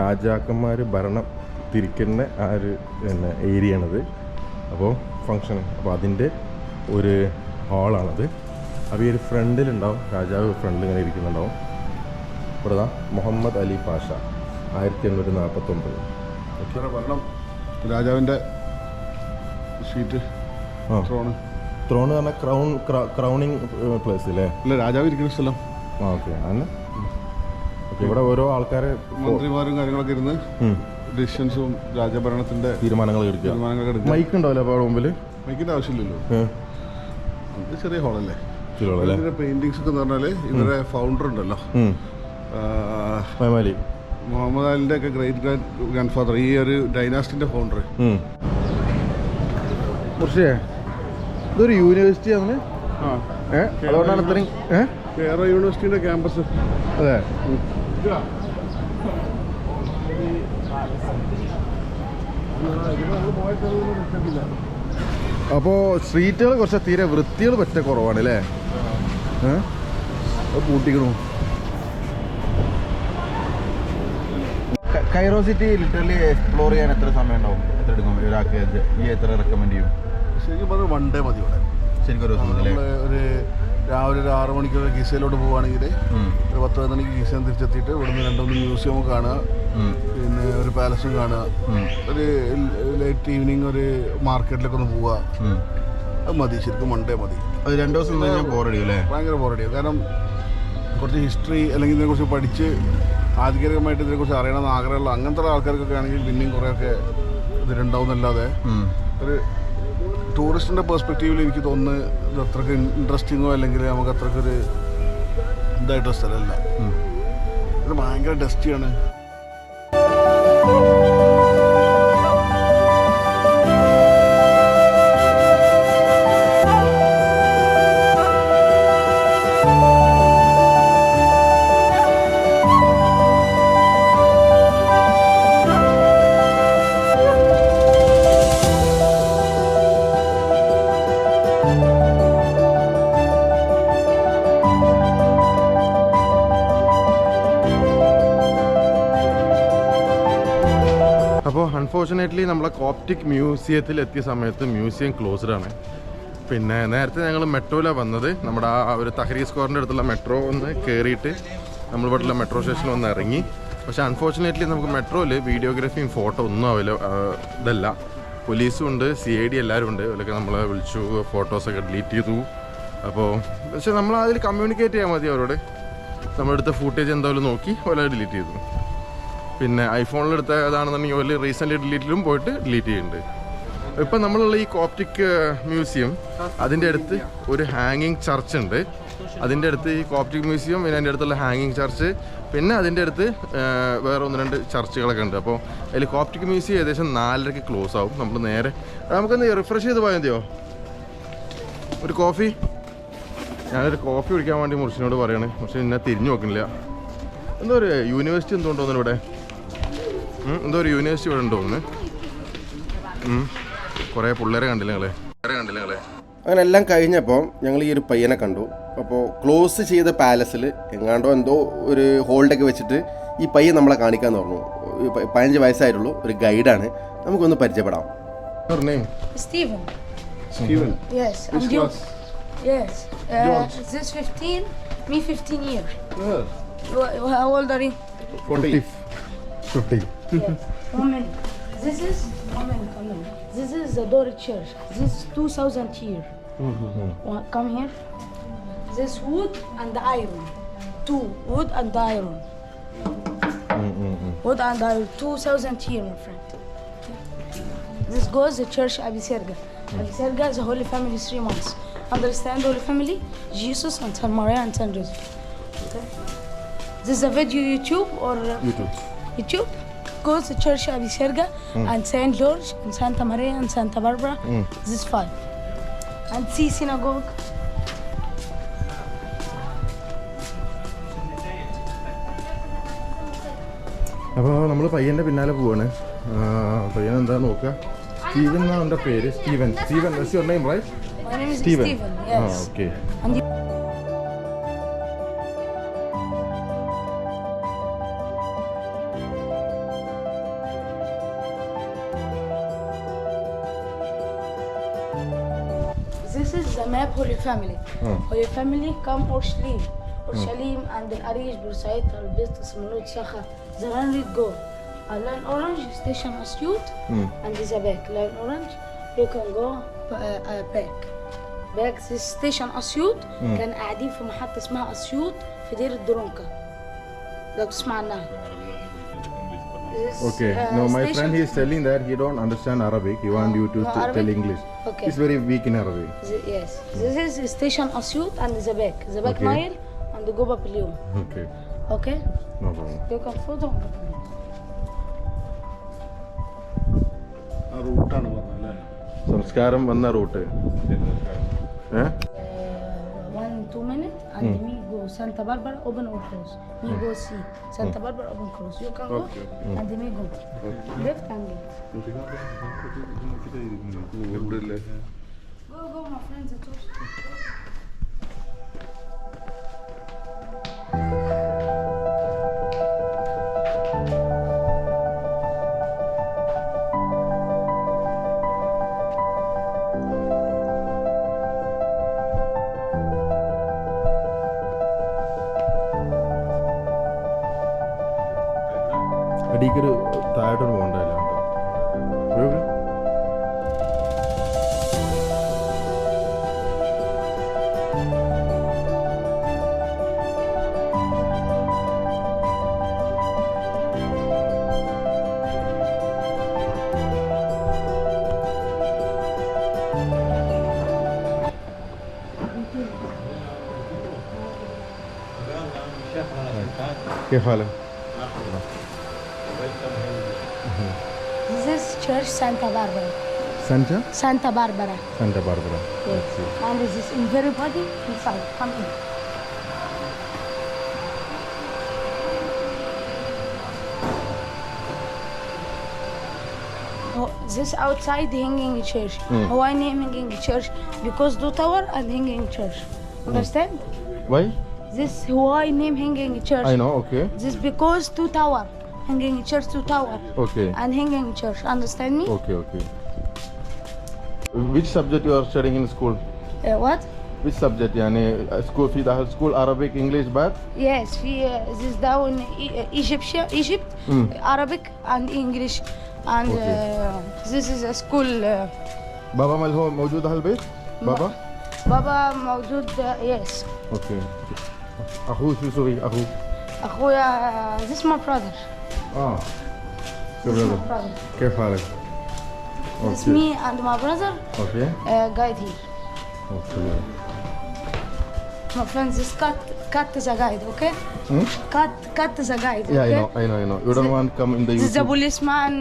രാജാക്കന്മാർ ഭരണം തിരിക്കുന്ന ആ ഒരു പിന്നെ ഏരിയ ആണിത്. അപ്പോൾ ഫങ്ഷൻ, അപ്പോൾ അതിൻ്റെ ഒരു ഹാളാണത്. അപ്പോൾ ഈ ഒരു ഫ്രണ്ടിലുണ്ടാവും രാജാവ്, ഫ്രണ്ടിൽ ഇങ്ങനെ ഇരിക്കുന്നുണ്ടാവും. ഇവിടെ ദാ മുഹമ്മദ് അലി പാഷ 1849. ഭരണം രാജാവിൻ്റെ ഷീറ്റ്. ത്രോണ് പറഞ്ഞാൽ ക്രൗണിങ് പ്ലേസ് അല്ലേ? അല്ല, രാജാവ് ഇരിക്കുന്ന സ്ഥലം. ആ ഓക്കെ. അങ്ങനെ ഇവിടെ ഓരോ ആൾക്കാരെ മന്ത്രിമാരും കാര്യങ്ങളൊക്കെ ഇരുന്ന് ഡിസിഷൻസും രാജഭരണത്തിന്റെ തീരുമാനങ്ങൾ എടുക്കുക. മൈക്ക് ഉണ്ടാവില്ല അപ്പോൾ മുമ്പിൽ? മൈക്കിന്റെ ആവശ്യമില്ലല്ലോ. ഇത് ചെറിയ ഹോളല്ലേ. ശരിയല്ലേ? ഇതിന്റെ പെയിന്റിങ്സ് ഒക്കെ എന്ന് പറഞ്ഞാല് ഇവരുടെ ഫൗണ്ടർ ഉണ്ടല്ലോ, മുഹമ്മദ് അലിന്റെ ഒക്കെ ഗ്രാൻഡ് ഫാദർ, ഈ ഒരു ഡൈനാസ്റ്റിന്റെ ഫൗണ്ടർ. പക്ഷേ ഇതൊരു യൂണിവേഴ്സിറ്റി ആണ്. അതുകൊണ്ടാണ് ഇത്രയും കേരള യൂണിവേഴ്സിറ്റിന്റെ ക്യാമ്പസ്. അതെ. അപ്പോൾ സ്ട്രീറ്റുകൾ കുറച്ച് തീരെ വൃത്തികൾ പറ്റ കുറവാണ് അല്ലേ? കൂട്ടിക്കണു. കൈറോ സിറ്റി ലിറ്ററലി എക്സ്പ്ലോർ ചെയ്യാൻ എത്ര സമയം ഉണ്ടാവും? എത്ര എടുക്കും ഒരാൾക്ക്? ഈ എത്ര റെക്കമെൻഡ് ചെയ്യും? ശരിക്കും പറഞ്ഞാൽ 1 ഡേ മതി ഇവിടെ. ശരിക്കും ഒരു ദിവസം ഒരു രാവിലെ ഒരു 6 മണിക്ക് ഗീസയിലോട്ട് പോവുകയാണെങ്കിൽ ഒരു 10-11 മണിക്ക് ഗീസയിൽ തിരിച്ചെത്തിയിട്ട് ഇവിടുന്ന് 2-3 മ്യൂസിയം കാണുക, പിന്നെ ഒരു പാലസും കാണുക, ഒരു ലേറ്റ് ഈവനിങ് ഒരു മാർക്കറ്റിലൊക്കെ ഒന്ന് പോവുക. അത് മതി. ശരിക്കും 1 ഡേ മതി. അത് 2 ദിവസം കഴിഞ്ഞാൽ ബോറടിക്കും അല്ലേ? ഭയങ്കര ബോറടിക്കും. കാരണം കുറച്ച് ഹിസ്റ്ററി അല്ലെങ്കിൽ ഇതിനെക്കുറിച്ച് പഠിച്ച് ആധികാരികമായിട്ട് ഇതിനെക്കുറിച്ച് അറിയണമെന്ന് ആഗ്രഹമുള്ള അങ്ങനത്തെ ആൾക്കാർക്കൊക്കെ ആണെങ്കിൽ പിന്നെയും കുറേയൊക്കെ ഇതിലുണ്ടാവും എന്നല്ലാതെ ഒരു ടൂറിസ്റ്റിൻ്റെ പെർസ്പെക്റ്റീവിൽ എനിക്ക് തോന്നുന്നത് ഇത് അത്രയ്ക്ക് ഇൻട്രസ്റ്റിങ്ങോ അല്ലെങ്കിൽ നമുക്ക് അത്രയ്ക്കൊരു ഇതായിട്ടൊരു സ്ഥലമല്ല. ഇത് ഭയങ്കര ഡസ്റ്റിയാണ്. അപ്പോൾ അൺഫോർച്ചുനേറ്റ്ലി നമ്മളെ കോപ്റ്റിക് മ്യൂസിയത്തിൽ എത്തിയ സമയത്ത് മ്യൂസിയം ക്ലോസ്ഡ് ആണ്. പിന്നെ നേരത്തെ ഞങ്ങൾ മെട്രോയിലാണ് വന്നത്. നമ്മുടെ ആ ഒരു തഹരീർ സ്ക്വയറിൻ്റെ അടുത്തുള്ള മെട്രോ ഒന്ന് കയറിയിട്ട് നമ്മൾ ഇവിടെയുള്ള മെട്രോ സ്റ്റേഷനിൽ ഒന്ന് ഇറങ്ങി. പക്ഷേ അൺഫോർച്ചുനേറ്റ്ലി നമുക്ക് മെട്രോയിൽ വീഡിയോഗ്രാഫിയും ഫോട്ടോ ഒന്നും ഇതല്ല. പോലീസും ഉണ്ട്, CID എല്ലാവരും ഉണ്ട്. അവരൊക്കെ നമ്മളെ വിളിച്ചു, ഫോട്ടോസൊക്കെ ഡിലീറ്റ് ചെയ്തു. അപ്പോൾ പക്ഷേ നമ്മൾ അതിൽ കമ്മ്യൂണിക്കേറ്റ് ചെയ്യാൻ മതി അവരോട്. നമ്മളെടുത്ത ഫൂട്ടേജ് എന്തായാലും നോക്കി ഓല ഡിലീറ്റ് ചെയ്തു. പിന്നെ ഐഫോണിലെടുത്ത ഏതാണെന്നുണ്ടെങ്കിൽ ഓല് റീസെൻ്റ്ലി ഡിലീറ്റിലും പോയിട്ട് ഡിലീറ്റ് ചെയ്യുന്നുണ്ട്. ഇപ്പം നമ്മളുള്ള ഈ കോപ്റ്റിക് മ്യൂസിയം അതിൻ്റെ അടുത്ത് ഒരു ഹാങ്ങിങ് ചർച്ച് ഉണ്ട്. അതിൻ്റെ അടുത്ത് ഈ കോപ്റ്റിക് മ്യൂസിയം, പിന്നെ അതിൻ്റെ അടുത്തുള്ള ഹാങ്ങിങ് ചർച്ച്, പിന്നെ അതിൻ്റെ അടുത്ത് വേറെ 1-2 ചർച്ചുകളൊക്കെ ഉണ്ട്. അപ്പോൾ അതിൽ കോപ്റ്റിക് മ്യൂസിയം ഏകദേശം 4:30 ക്ലോസ് ആവും. നമ്മൾ നേരെ നമുക്കൊന്ന് റിഫ്രഷ് ചെയ്ത് പോയാൽ മതിയോ? ഒരു കോഫി. ഞാനൊരു കോഫി കുടിക്കാൻ വേണ്ടി മുർഷിനോട് പറയാണ്, പക്ഷെ എന്നെ തിരിഞ്ഞു നോക്കണില്ല. എന്തോ ഒരു യൂണിവേഴ്സിറ്റി എന്തോ ഉണ്ടോന്ന് ഇവിടെ, എന്തോ ഒരു യൂണിവേഴ്സിറ്റി ഇവിടെ ഉണ്ടോ ഒന്ന്. കുറേ പിള്ളേരെ കണ്ടില്ല നിങ്ങളെ. അങ്ങനെ എല്ലാം കഴിഞ്ഞപ്പോൾ ഞങ്ങൾ ഈ ഒരു പയ്യനെ കണ്ടു. അപ്പോൾ ക്ലോസ് ചെയ്ത പാലസിൽ എങ്ങാണ്ടോ എന്തോ ഒരു ഹോൾഡൊക്കെ വെച്ചിട്ട് ഈ പയ്യൻ നമ്മളെ കാണിക്കാമെന്ന് പറഞ്ഞു. 15 വയസ്സായിട്ടുള്ളൂ, ഒരു ഗൈഡാണ്. നമുക്കൊന്ന് പരിചയപ്പെടാം. Steven. Steven. Yes. Which I'm Duke. class? Yes. This 15, me 15 years. How old are you? 40. 50. Yes. 1 minute. This is 1 minute. Come in. This is the Doric Church. This is 2000 year. Come here. This wood and iron. 2 wood and iron. Wood and iron. 2000 year, my friend. This goes the church Abi Serga. Abi Serga is a Holy Family 3 months. Understand Holy Family? Jesus and San Maria and San Joseph. Okay. This is a video YouTube or YouTube. Goes to Church Abi Serga and Saint George and Santa Maria and Santa Barbara. This is 5. And see synagogue. അപ്പോൾ നമ്മൾ പയ്യൻ്റെ പിന്നാലെ പോവാണ്. പയ്യൻ എന്താ നോക്കുക. Steven എന്നാണ് എൻ്റെ പേര്. Steven. What's your name, right? My name is Steven. Steven. Yes. Okay. And you- This is the map Holy Family. Holy Family come Orshalim. Orshalim and Al-Arish, Bursaid, Al-Bist, Smalot, Sakha. Zaranrid go. Line Orange, Station Asyut, and this is a back. Line Orange, you can go back. Back this Station أسيوط كان قاعدين في محطة اسمها أسيوط في دير الدرونكا. لو تسمع عنها. Okay. No, my friend he is telling that he don't understand Arabic. He want you to No, Arabic? tell English. Okay. He's very weak in Arabic. Yes. This is Station أسيوط and the back. The back Okay. Nile and the Goba Pilium. Okay. Okay? No problem. You can photo. ആ റൂട്ടാണ് പറഞ്ഞല്ലേ? സംസ്കാരം വന്ന root. 1-2 minutes and me go Santa Barbara open or close. Me go see Santa Barbara open close. You can go and me go. Left and left. Go my friends. It's all. അടിക്കൊരു താഴോട്ടൊരു പോകണ്ടല്ലോ. كيف حالك؟ This is Church Santa Barbara. Santa? Santa Barbara. Santa Barbara. Yes. And this is in everybody inside. Come in. Oh, this outside hanging church. Why name hanging church? Because do tower and hanging church. Understand? Why? This why name hanging church. I know, okay. This because two tower. Hanging church two tower. Okay. And hanging church. Understand me? Okay, okay. Which subject you are studying in school? What? Which subject? يعني school في داخل school Arabic, English, but Yes, this down Egypt, Arabic and English, and this is a school. بابا ما هو موجود هالبيت؟ بابا؟ بابا موجود. Yes. Okay. أخوه شو يسوي؟ أخوه؟ أخويا this is my brother. آه. This is my brother. brother. كيف حالك؟ This is me and my brother Okay. guide here. Okay. My friends, this cat is a guide, okay? Cat is a guide, Yeah, okay? I know. You don't want to come in the This is the YouTube. policeman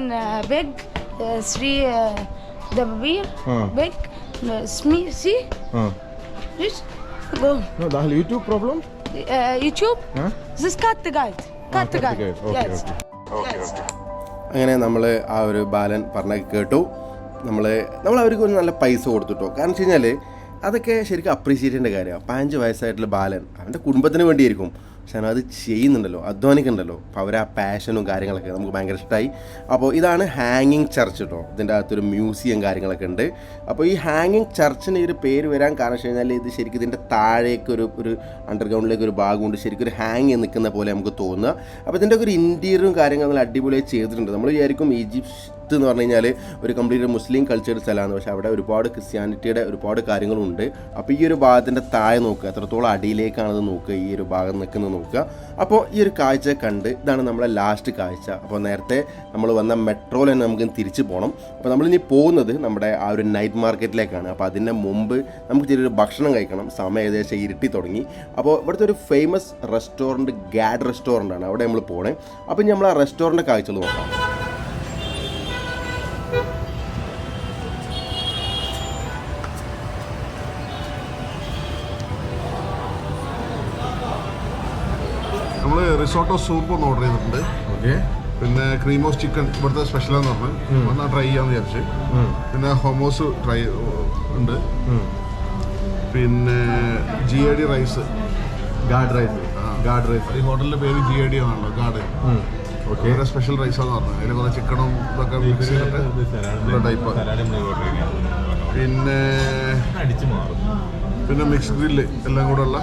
big, three the beer big. See? This go No, the YouTube problem? YouTube. Huh? This cat guide. Cat cat guide. guide. Okay, Yes. okay. Yes. അങ്ങനെ നമ്മൾ ആ ഒരു ബാലൻ പറഞ്ഞ കേട്ടു. നമ്മൾ അവർക്ക് ഒരു നല്ല പൈസ കൊടുത്തിട്ടോ. കാരണം വെച്ച് കഴിഞ്ഞാൽ അതൊക്കെ ശരിക്കും അപ്രീഷിയേറ്റ് ചെയ്യേണ്ട കാര്യമാണ്. 15 വയസ്സായിട്ടുള്ള ബാലൻ അവൻ്റെ കുടുംബത്തിന് വേണ്ടിയായിരിക്കും, പക്ഷേ അത് ചെയ്യുന്നുണ്ടല്ലോ, അധ്വാനിക്കുന്നുണ്ടല്ലോ. അപ്പോൾ അവർ ആ പാഷനും കാര്യങ്ങളൊക്കെ നമുക്ക് ഭയങ്കര ഇഷ്ടമായി. അപ്പോൾ ഇതാണ് ഹാങ്ങിങ് ചർച്ച് കേട്ടോ. ഇതിൻ്റെ അകത്തൊരു മ്യൂസിയം കാര്യങ്ങളൊക്കെ ഉണ്ട്. അപ്പോൾ ഈ ഹാങ്ങിങ് ചർച്ചിന് ഈ ഒരു പേര് വരാൻ കാരണം വെച്ച് കഴിഞ്ഞാൽ ഇത് ശരിക്കും ഇതിൻ്റെ താഴേക്ക് ഒരു അണ്ടർഗ്രൗണ്ടിലേക്ക് ഒരു ഭാഗമുണ്ട്, ശരിക്കും ഒരു ഹാങ് ചെയ്ത് നിൽക്കുന്ന പോലെ നമുക്ക് തോന്നുക. അപ്പോൾ ഇതിൻ്റെ ഒരു ഇൻറ്റീരിയറും കാര്യങ്ങളും നല്ല അടിപൊളിയായി ചെയ്തിട്ടുണ്ട്. നമ്മൾ വിചാരിക്കും ഈജിപ്റ്റ് എന്ന് പറഞ്ഞു കഴിഞ്ഞാൽ ഒരു കംപ്ലീറ്റ് മുസ്ലിം കൾച്ചർ സ്ഥലമാണ്, പക്ഷേ അവിടെ ഒരുപാട് ക്രിസ്ത്യാനിറ്റിയുടെ ഒരുപാട് കാര്യങ്ങളുണ്ട്. അപ്പോൾ ഈ ഒരു ഭാഗത്തിൻ്റെ താഴെ നോക്കുക, എത്രത്തോളം അടിയിലേക്കാണത് നോക്കുക, ഈ ഒരു ഭാഗം നിൽക്കുന്നത് നോക്കുക. അപ്പോൾ ഈ ഒരു കാഴ്ച കണ്ട് ഇതാണ് നമ്മളെ ലാസ്റ്റ് കാഴ്ച. അപ്പോൾ നേരത്തെ നമ്മൾ വന്ന മെട്രോയിൽ തന്നെ നമുക്ക് തിരിച്ചു പോകണം. അപ്പോൾ നമ്മളിനി പോകുന്നത് നമ്മുടെ ആ ഒരു നൈറ്റ് മാർക്കറ്റിലേക്കാണ്. അപ്പോൾ അതിൻ്റെ മുമ്പ് നമുക്ക് ചെറിയൊരു ഭക്ഷണം കഴിക്കണം. സമയം ഏകദേശം ഇരുട്ടി തുടങ്ങി. അപ്പോൾ ഇവിടുത്തെ ഒരു ഫേമസ് റെസ്റ്റോറൻറ്റ് ഗാഡ് റെസ്റ്റോറൻ്റ് ആണ്, അവിടെ നമ്മൾ പോകണേ. അപ്പോൾ നമ്മൾ ആ റെസ്റ്റോറൻറ്റ് കാഴ്ചകൾ നോക്കാം. നമ്മൾ റിസോട്ടോ സൂപ്പ് ഒന്ന് ഓർഡർ ചെയ്തിട്ടുണ്ട്. Okay. പിന്നെ ക്രീമോസ് ചിക്കൻ ഇവിടുത്തെ സ്പെഷ്യലാന്ന് പറഞ്ഞ് വന്നാൽ ട്രൈ ചെയ്യാമെന്ന് വിചാരിച്ച്. പിന്നെ ഹൊമോസ് ട്രൈ ഉണ്ട്. പിന്നെ GAD റൈസ്, ഗാർഡ് റൈസ്. ഈ ഹോട്ടലിൻ്റെ പേര് GAD ആണല്ലോ, ഗാർഡ്. ഓക്കെ. വേറെ സ്പെഷ്യൽ റൈസാന്ന് പറഞ്ഞത്. അതിൽ കുറേ ചിക്കനും ഇതൊക്കെ മിക്സ് ചെയ്തിട്ട് ടൈപ്പ്. പിന്നെ മിക്സ് ഗ്രില്ല്, എല്ലാം കൂടെ ഉള്ള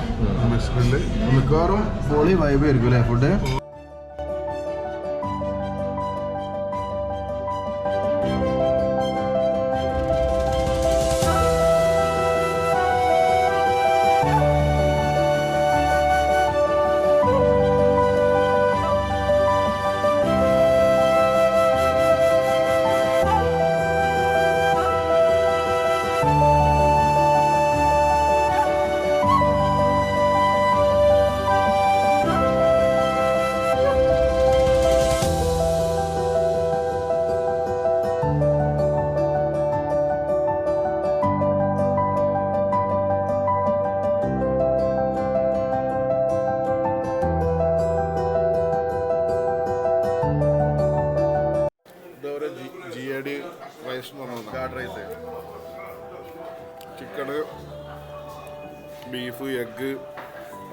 മിക്സ് ഗ്രില്ല്. മിക്കവാറും പൊളി വൈബ് ആയിരിക്കും അല്ലേ ഫുഡ്? GAD റൈസ് എന്ന് പറഞ്ഞാൽ guard rice. Chicken, beef, egg,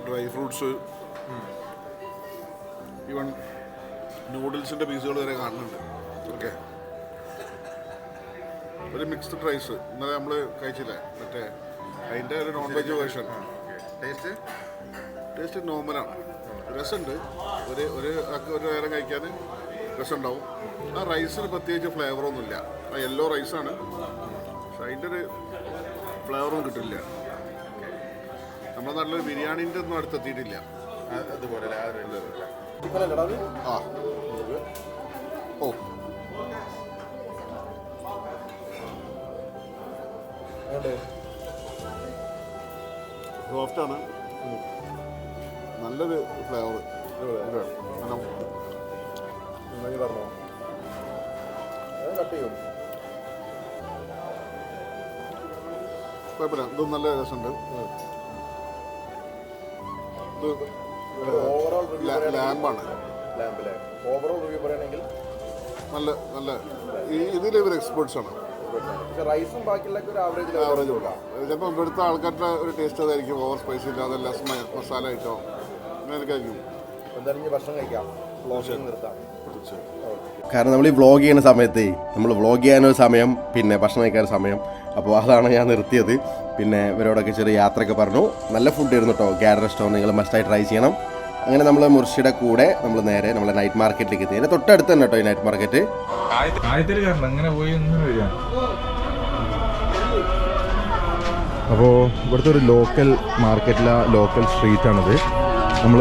dry fruits, even നൂഡിൽസിൻ്റെ പീസുകൾ വരെ കാണുന്നുണ്ട്. ഓക്കെ, ഒരു മിക്സ്ഡ് റൈസ് ഇന്നലെ നമ്മൾ കഴിച്ചില്ലേ, മറ്റേ അതിൻ്റെ ഒരു നോൺ വെജ് വേർഷൻ. ടേസ്റ്റ് നോർമലാണ്, രസമുണ്ട്. ഒരു നേരം കഴിക്കാൻ രസമുണ്ടാവും. ആ റൈസിന് പ്രത്യേകിച്ച് ഫ്ലേവറൊന്നുമില്ല. ആ യെല്ലോ റൈസാണ്, പക്ഷെ അതിൻ്റെ ഒരു ഫ്ലേവറൊന്നും കിട്ടില്ല. നമ്മുടെ നാട്ടിൽ ബിരിയാണീൻ്റെ ഒന്നും അടുത്തെത്തിയിട്ടില്ല. അതുപോലെ ആ ഓ സോഫ്റ്റാണ്, നല്ലൊരു ഫ്ലേവർ. കുഴപ്പമില്ല, ഇതും നല്ല രസമുണ്ട്. ഇത് ലാമ്പാണ്. ഓവറോൾ റിവ്യൂ പറയുകയാണെങ്കിൽ നല്ല ഇതിൽ ഇവർ എക്സ്പേർട്സ് ആണ്. റൈസും ബാക്കിയുള്ളൊക്കെ ഒരു ആവറേജ് കൊടുക്കാം. ചിലപ്പോൾ ഇവിടുത്തെ ആൾക്കാരുടെ ഒരു ടേസ്റ്റ് അതായിരിക്കും, ഓവർ സ്പൈസി ഇല്ലാതെ ലെസ് മസാല ഐറ്റോ അങ്ങനെയൊക്കെ ആയിരിക്കും. എന്തായാലും ഭക്ഷണം കഴിക്കാം, നിർത്താം. കാരണം നമ്മൾ ഈ വ്ളോഗ് ചെയ്യുന്ന സമയത്ത് നമ്മൾ വ്ളോഗ് ചെയ്യാനൊരു സമയം, പിന്നെ ഭക്ഷണം കഴിക്കാനൊരു സമയം. അപ്പോൾ അതാണ് ഞാൻ നിർത്തിയത്. പിന്നെ ഇവരോടൊക്കെ ചെറിയ യാത്രയൊക്കെ പറഞ്ഞു. നല്ല ഫുഡ് ആയിരുന്നു കേട്ടോ. ഗാഡ് റെസ്റ്റോറൻറ്റ് നിങ്ങൾ മസ്റ്റായി ട്രൈ ചെയ്യണം. അങ്ങനെ നമ്മൾ മുർഷിയുടെ കൂടെ നമ്മൾ നേരെ നമ്മളെ നൈറ്റ് മാർക്കറ്റിലേക്ക് എത്തി. അതിൻ്റെ തൊട്ടടുത്ത് തന്നെ കേട്ടോ ഈ നൈറ്റ് മാർക്കറ്റ്. അപ്പോൾ ഇവിടുത്തെ ഒരു ലോക്കൽ ലോക്കൽ സ്ട്രീറ്റാണിത്. നമ്മൾ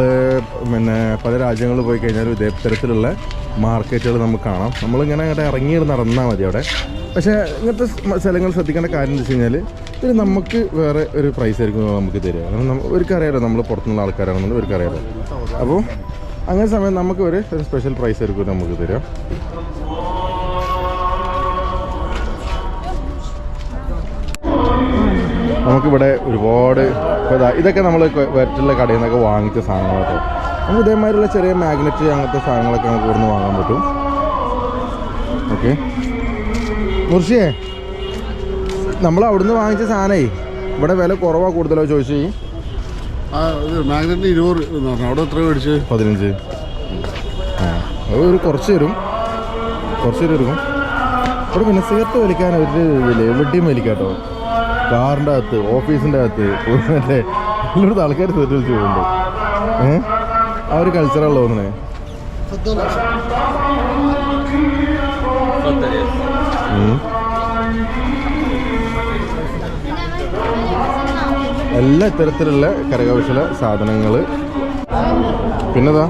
പിന്നെ പല രാജ്യങ്ങളിൽ പോയി കഴിഞ്ഞാൽ ഇതേ തരത്തിലുള്ള മാർക്കറ്റുകൾ നമുക്ക് കാണാം. നമ്മളിങ്ങനെ അങ്ങോട്ട് ഇറങ്ങി നടന്നാൽ മതി. അവിടെ പക്ഷേ ഇങ്ങനത്തെ സ്ഥലങ്ങൾ ശ്രദ്ധിക്കേണ്ട കാര്യം എന്ന് വെച്ച് കഴിഞ്ഞാൽ ഇത് നമുക്ക് വേറെ ഒരു പ്രൈസ് ആയിരിക്കും നമുക്ക് തരിക. കാരണം അവർക്കറിയാലോ നമ്മൾ പുറത്തുനിന്നുള്ള ആൾക്കാരാണെന്നുള്ളത് അവർക്കറിയാലോ. അപ്പോൾ അങ്ങനെ സമയം നമുക്ക് ഒരു സ്പെഷ്യൽ പ്രൈസ് ആയിരിക്കും നമുക്ക് തരിക. നമുക്കിവിടെ ഒരുപാട് ഇതൊക്കെ നമ്മൾ മറ്റുള്ള കടയിൽ നിന്നൊക്കെ വാങ്ങിച്ച സാധനങ്ങളൊക്കെ നമുക്ക് ഇതേമാതിരിയുള്ള ചെറിയ മാഗ്നറ്റ് അങ്ങനത്തെ സാധനങ്ങളൊക്കെ നമുക്ക് ഇവിടുന്ന് വാങ്ങാൻ പറ്റും. ഓക്കെ മുർഷിയേ, നമ്മൾ അവിടുന്ന് വാങ്ങിച്ച സാധനമേ ഇവിടെ വില കുറവാ കൂടുതലോ ചോദിച്ചു? മാഗ്നറ്റിന് 20 അവിടെ എത്ര മേടിച്ച്? 15. അത് ഒരു കുറച്ച് തരും, എടുക്കും. ഇവിടെ പിന്നെ സിഗരറ്റ് വലിക്കാൻ ഒരു ഇതില്ല, എവിടെയും വലിക്കാം കേട്ടോ. കാറിൻ്റെ അകത്ത്, ഓഫീസിൻ്റെ അകത്ത്, മറ്റേ എല്ലായിടത്തും ആൾക്കാർ സിഗരറ്റ് വലിച്ച് പോകുന്നുണ്ട്. ആ ഒരു കൾച്ചറുള്ള തോന്നണേ. എല്ലാ ഇത്തരത്തിലുള്ള കരകൗശല സാധനങ്ങൾ. പിന്നെതാ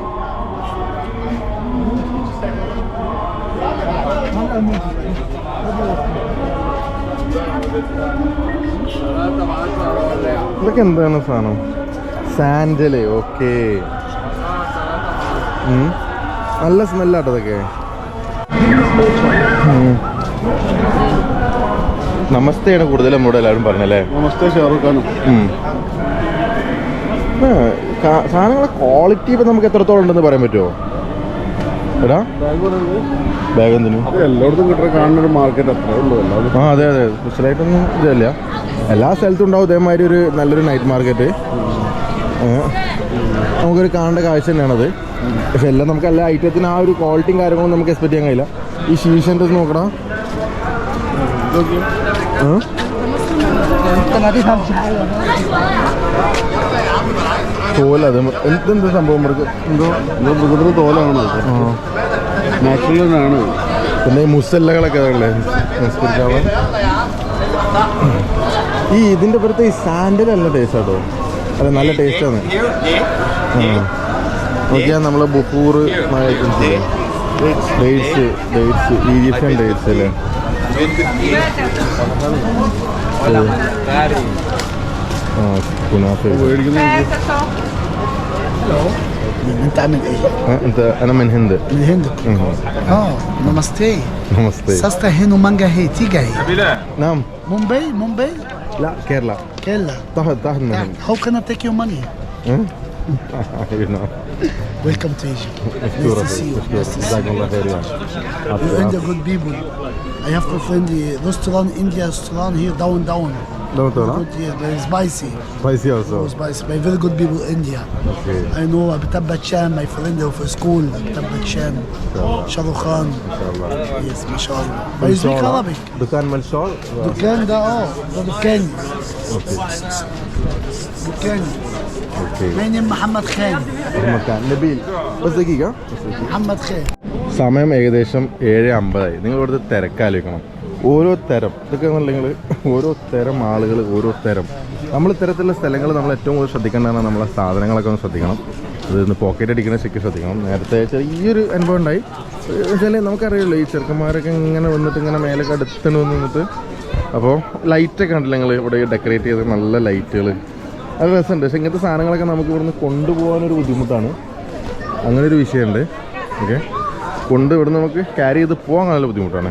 ഇതൊക്കെ എന്താണ് സാധനം? സാൻഡല്. ഓക്കെ, നല്ല സ്മെല്ലാട്ടോ ഇതൊക്കെ. നമസ്തേയാണ് കൂടുതൽ നമ്മുടെ എല്ലാവരും പറഞ്ഞല്ലേ. നമസ്തേ ഷാറുഖ് ഖാനും. സാധനങ്ങളെ ക്വാളിറ്റി ഇപ്പം നമുക്ക് എത്രത്തോളം ഉണ്ടെന്ന് പറയാൻ പറ്റുമോ? എടാ ബാഗ് എന്തിനു എല്ലായിടത്തും കിട്ടുന്ന കാണുന്ന ഒരു മാർക്കറ്റ് അത്രേ ഉള്ളൂ. ആ അതെ, സ്പെഷ്യലായിട്ടൊന്നും ഇതല്ല. എല്ലാ സ്ഥലത്തും ഉണ്ടാവും ഇതേമാതിരി ഒരു നല്ലൊരു നൈറ്റ് മാർക്കറ്റ്. നമുക്കൊരു കാണേണ്ട കാഴ്ച തന്നെയാണത്. പക്ഷെ എല്ലാം നമുക്ക് എല്ലാ ഐറ്റത്തിന് ആ ഒരു ക്വാളിറ്റിയും കാര്യങ്ങളും നമുക്ക് എക്സ്പെക്ട് ചെയ്യാൻ കഴിയില്ല. ഈ ശീഷൻ്റെ നോക്കണം. തോലത് എന്തെന്ത് സംഭവം? എന്തോ മൃഗത്തിന് തോലാണ്, നാച്ചുറലാണ്. പിന്നെ ഈ മുസല്ലകളൊക്കെ ഉള്ളത് നിസ്കരിക്കാവാൻ. ഈ ഇതിൻ്റെ പുറത്ത് ഈ സാൻഡൽ നല്ല ടേസ്റ്റ് ആട്ടോ. അല്ല നല്ല ടേസ്റ്റാണ്. നോക്കിയാൽ നമ്മൾ ബുക്കൂർ ഡേറ്റ്സ് ഈജിപ്ഷ്യൻ ഡേറ്റ്സ് അല്ലേ. Kunafa. انت عامل ايه؟ انا من هند. من الهند. نمستي. نمستي. ساستا هينو مانجا هي تيجا هي. نعم. مومباي. لا كيرلا. تحت من هند. How can I take your money? You know. Welcome to Egypt. Nice to see you. جزاكم الله خير. You India good people. I have to find the restaurant, India restaurant here down. Good here, very spicy. Spicy also. Oh, spicy. By very good people India. Okay. I know Abitabbat Chan, my friend of school, Abitabbat Chan, Shahrukh Khan. Inshallah. Yes, mashallah. But you speak Arabic. دكان ملشال. دكان ده ده دكاني. Okay. دكاني. Okay. My name Muhammad Khan. مكان نبيل. بس دقيقة. Muhammad Khan. സമയം ഏകദേശം 7:50. നിങ്ങൾ ഇവിടുത്തെ തിരക്കാലോചിക്കണം. ഓരോ തരം ഇതൊക്കെ എന്നുണ്ടെങ്കിൽ ഓരോ തരം ആളുകൾ, ഓരോ തരം നമ്മൾ ഇത്തരത്തിലുള്ള സ്ഥലങ്ങൾ നമ്മൾ ഏറ്റവും കൂടുതൽ ശ്രദ്ധിക്കേണ്ടതാണ് നമ്മളെ സാധനങ്ങളൊക്കെ ഒന്ന് ശ്രദ്ധിക്കണം. ഇന്ന് പോക്കറ്റ് അടിക്കുന്ന ശരിക്കും ശ്രദ്ധിക്കണം. നേരത്തെ ചെറിയൊരു അനുഭവം ഉണ്ടായി. വെച്ചാൽ നമുക്കറിയുള്ളൂ ഈ ചെറുക്കന്മാരൊക്കെ ഇങ്ങനെ വന്നിട്ട് ഇങ്ങനെ മേലൊക്കെ അടുത്തുണ്ട് വന്നിട്ട്. അപ്പോൾ ലൈറ്റൊക്കെ ഉണ്ടല്ലോ നിങ്ങൾ ഇവിടെ ഡെക്കറേറ്റ് ചെയ്ത് നല്ല ലൈറ്റുകൾ, അത് രസമുണ്ട്. പക്ഷേ ഇങ്ങനത്തെ സാധനങ്ങളൊക്കെ നമുക്ക് ഇവിടുന്ന് കൊണ്ടുപോകാനൊരു ബുദ്ധിമുട്ടാണ്. അങ്ങനൊരു വിഷയമുണ്ട്. ഓക്കെ, ഇവിടെ നമുക്ക് ക്യാരി ചെയ്ത് പോകാൻ നല്ല ബുദ്ധിമുട്ടാണ്.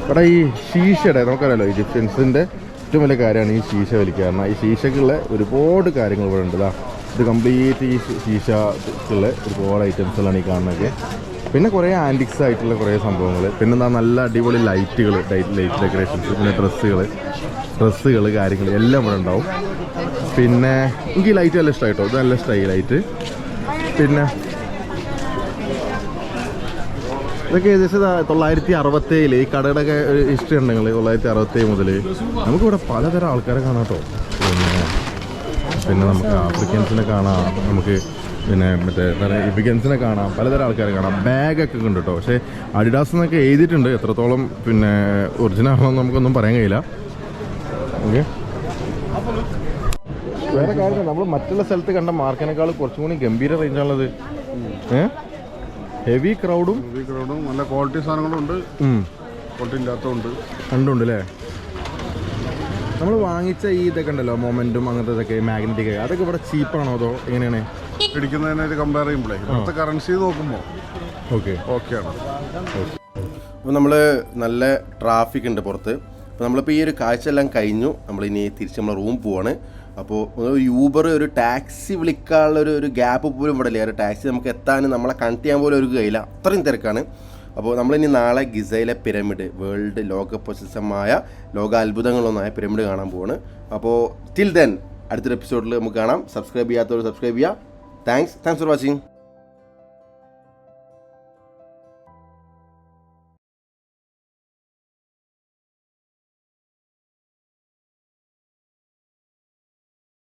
ഇവിടെ ഈ ശീശയുടെ നമുക്കറിയാലോ ഈജിപ്ഷ്യൻസിൻ്റെ ഏറ്റവും വലിയ കാര്യമാണ് ഈ ശീശ വലിക്കുക. കാരണം ഈ ശീശക്കുള്ള ഒരുപാട് കാര്യങ്ങൾ ഇവിടെ ഉണ്ട്. ഇത് കംപ്ലീറ്റ് ഈ ശീശക്കുള്ള ഒരുപാട് ഐറ്റംസുകളാണ് ഈ കാണുന്നതൊക്കെ. പിന്നെ കുറേ ആൻറ്റിക്സ് ആയിട്ടുള്ള കുറേ സംഭവങ്ങൾ. പിന്നെ എന്താ നല്ല അടിപൊളി ലൈറ്റുകൾ, ലൈറ്റ് ഡെക്കറേഷൻസ്, പിന്നെ ഡ്രസ്സുകൾ കാര്യങ്ങൾ എല്ലാം ഇവിടെ ഉണ്ടാവും. പിന്നെ എനിക്ക് ഈ ലൈറ്റ് നല്ല ഇഷ്ടമായിട്ടോ. ഇത് നല്ല ഇഷ്ടമായി ലൈറ്റ്. പിന്നെ ഇതൊക്കെ ഏകദേശം 967 ഈ കടയുടെയൊക്കെ ഹിസ്റ്ററി ഉണ്ടെങ്കിൽ 967 മുതൽ നമുക്കിവിടെ പലതരം ആൾക്കാരെ കാണാം കേട്ടോ. പിന്നെ നമുക്ക് ആഫ്രിക്കൻസിനെ കാണാം, നമുക്ക് പിന്നെ മറ്റേ എന്താ പറയുക ഇഫിക്കൻസിനെ കാണാം, പലതരം ആൾക്കാരെ കാണാം. ബാഗൊക്കെ ഉണ്ട് കേട്ടോ. പക്ഷേ അഡിഡാസ് എന്നൊക്കെ എഴുതിയിട്ടുണ്ട്. എത്രത്തോളം പിന്നെ ഒറിജിനൽ ആണോ നമുക്കൊന്നും പറയാൻ കഴിയില്ല. ഓക്കെ, വേറെ കാര്യം നമ്മൾ മറ്റുള്ള സ്ഥലത്ത് കണ്ട മാർക്കിനേക്കാൾ കുറച്ചും കൂടി ഗംഭീര റേഞ്ചാണുള്ളത്. ഹെവി ക്രൗഡും നല്ല ക്വാളിറ്റി സാധനങ്ങളും ഉണ്ട്. ക്വാളിറ്റി ഇല്ലാത്തതുണ്ട്. രണ്ടുണ്ട് അല്ലേ? നമ്മൾ വാങ്ങിച്ച ഈ ഇതൊക്കെ ഉണ്ടല്ലോ, മൊമെൻറ്റും അങ്ങനത്തെ ഇതൊക്കെ മാഗ്നറ്റിക്, അതൊക്കെ ഇവിടെ ചീപ്പാണോ അതോ എങ്ങനെയാണ്? പിടിക്കുന്നതിനായിട്ട് കമ്പയർ ചെയ്യുമ്പോഴേ ഇവിടുത്തെ കറൻസി നോക്കുമ്പോൾ ഓക്കെയാണ്. അപ്പോൾ നമ്മൾ നല്ല ട്രാഫിക് ഉണ്ട് പുറത്ത്. അപ്പോൾ നമ്മളിപ്പോൾ ഈ ഒരു കാഴ്ച എല്ലാം കഴിഞ്ഞു, നമ്മളിനി തിരിച്ച് നമ്മൾ റൂം പോവാണ്. അപ്പോൾ ഒരു യൂബർ, ഒരു ടാക്സി വിളിക്കാനുള്ള ഒരു ഗ്യാപ്പ് പോലും ഇവിടെ ഇല്ല. ഒരു ടാക്സി നമുക്ക് എത്താൻ, നമ്മളെ കണക്ട് ചെയ്യാൻ പോലും ഒരു കഴിയില്ല, അത്രയും തിരക്കാണ്. അപ്പോൾ നമ്മളിനി നാളെ ഗിസയിലെ പിരമിഡ്, വേൾഡ് ലോക പ്രശസ്തമായ ലോക അത്ഭുതങ്ങളൊന്നായ പിരമിഡ് കാണാൻ പോവാണ്. അപ്പോൾ ടിൽ ദെൻ അടുത്തൊരു എപ്പിസോഡിൽ നമുക്ക് കാണാം. സബ്സ്ക്രൈബ് ചെയ്യാത്തവർ സബ്സ്ക്രൈബ് ചെയ്യുക. Thanks for watching.